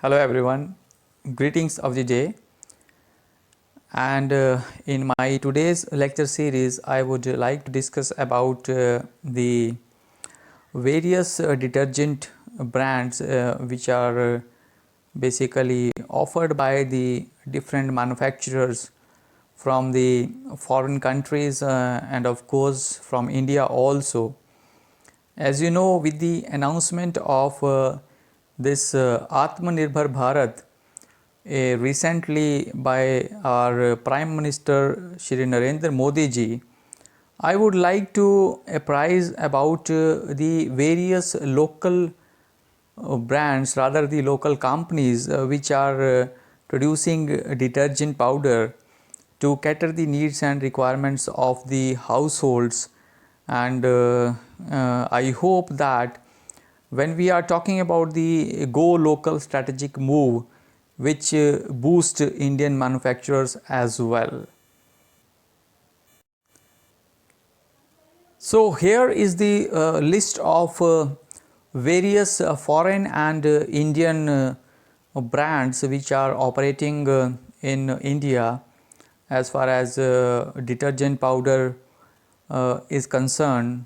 Hello everyone, greetings of the day, and in my today's lecture series I would like to discuss about the various detergent brands which are basically offered by the different manufacturers from the foreign countries and of course from India also. As you know, with the announcement of this Atmanirbhar Bharat recently by our Prime Minister Shri Narendra Modi ji, I would like to apprise about the various local brands, rather the local companies which are producing detergent powder to cater the needs and requirements of the households. And I hope that when we are talking about the go local strategic move, which boost Indian manufacturers as well. So here is the list of various foreign and Indian brands which are operating in India as far as detergent powder is concerned.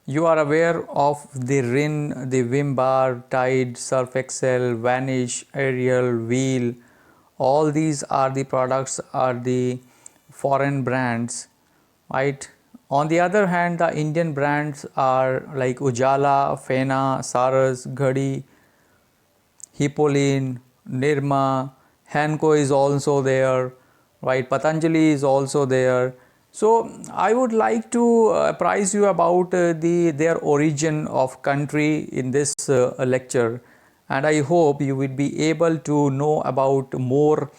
You are aware of the Rin, the Vim Bar, Tide, Surf Excel, Vanish, Ariel, Wheel. All these are the products, are the foreign brands, right? On the other hand, the Indian brands are like Ujala, Fena, Saras, Ghadi, Hippoline, Nirma, Henko is also there, right? Patanjali is also there. So I would like to apprise you about their origin of country in this lecture, and I hope you will be able to know about more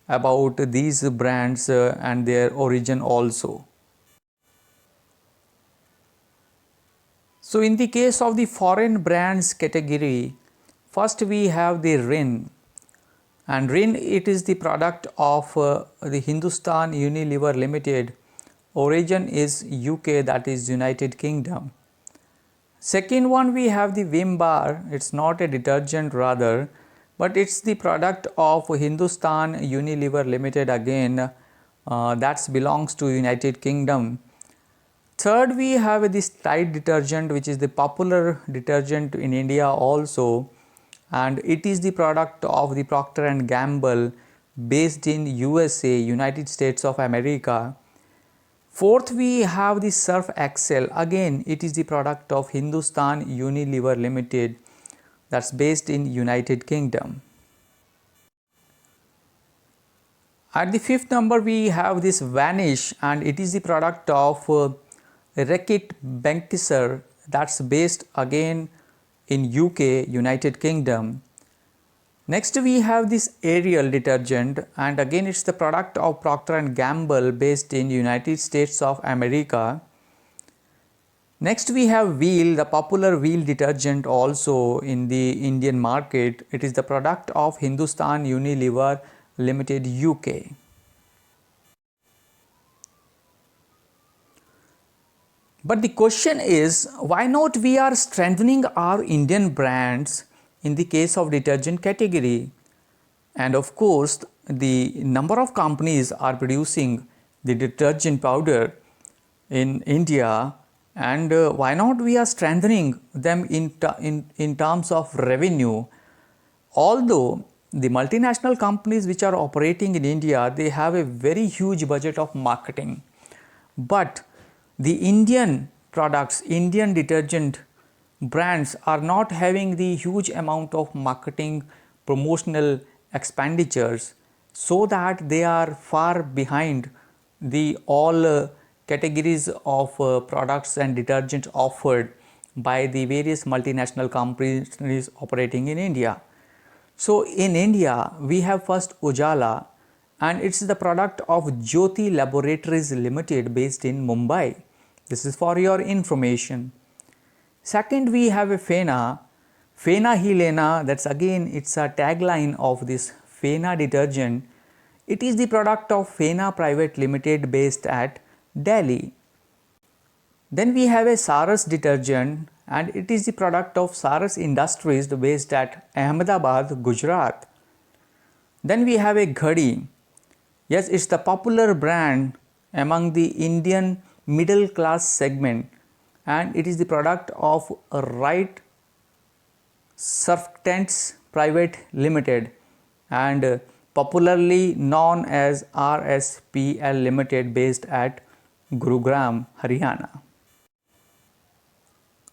about these brands and their origin also. So in the case of the foreign brands category, first we have the Rin, and Rin, it is the product of the Hindustan Unilever Limited. Origin is UK, that is United Kingdom. Second one, we have the Vim Bar. It's not a detergent rather, but it's the product of Hindustan Unilever Limited again, that belongs to United Kingdom. Third, we have this Tide detergent, which is the popular detergent in India also, and it is the product of the Procter & Gamble based in USA, United States of America. Fourth, we have the Surf Excel. Again, it is the product of Hindustan Unilever Limited, that's based in United Kingdom. At the fifth number, we have this Vanish, and it is the product of Reckitt Benckiser, that's based again in UK, United Kingdom. Next we have this Ariel detergent, and again it's the product of Procter & Gamble based in United States of America. Next we have Wheel, the popular Wheel detergent also in the Indian market. It is the product of Hindustan Unilever Limited UK. But the question is, why not we are strengthening our Indian brands in the case of detergent category? And of course, the number of companies are producing the detergent powder in India, and why not we are strengthening them in terms of revenue? Although the multinational companies which are operating in India, they have a very huge budget of marketing, but the Indian products, Indian detergent brands are not having the huge amount of marketing promotional expenditures, so that they are far behind the all categories of products and detergents offered by the various multinational companies operating in India. So in India, we have first Ujala, and it's the product of Jyoti Laboratories Limited based in Mumbai. This is for your information. Second, we have a Fena, Fena Hi Lena, that's again it's a tagline of this Fena detergent. It is the product of Fena Private Limited based at Delhi. Then we have a Saras detergent, and it is the product of Saras Industries based at Ahmedabad, Gujarat. Then we have a Ghadi. Yes, it's the popular brand among the Indian middle class segment, and it is the product of Right Surfactants Private Limited and popularly known as RSPL Limited based at Gurugram, Haryana.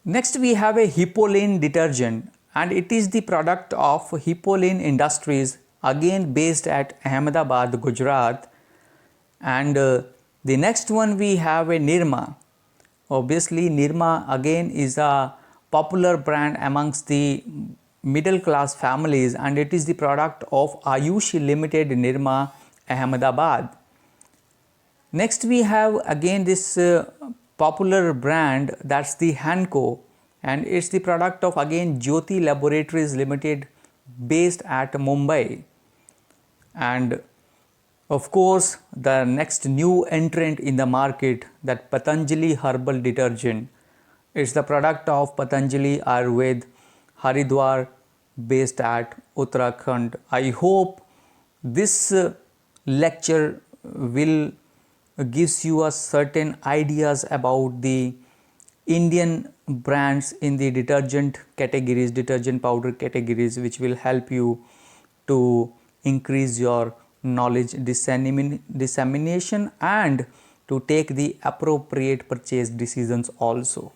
Next we have a Hippoline detergent, and it is the product of Hippoline Industries, again based at Ahmedabad, Gujarat. And the next one we have a Nirma. Obviously Nirma again is a popular brand amongst the middle class families, and it is the product of Ayush Limited, Nirma, Ahmedabad. Next we have again this popular brand, that's the Hanko, and it's the product of again Jyoti Laboratories Limited based at Mumbai. And of course the next new entrant in the market, that Patanjali herbal detergent, it's the product of Patanjali Ayurved, Haridwar based at Uttarakhand. I hope this lecture will gives you a certain ideas about the Indian brands in the detergent categories, detergent powder categories, which will help you to increase your knowledge dissemination and to take the appropriate purchase decisions also.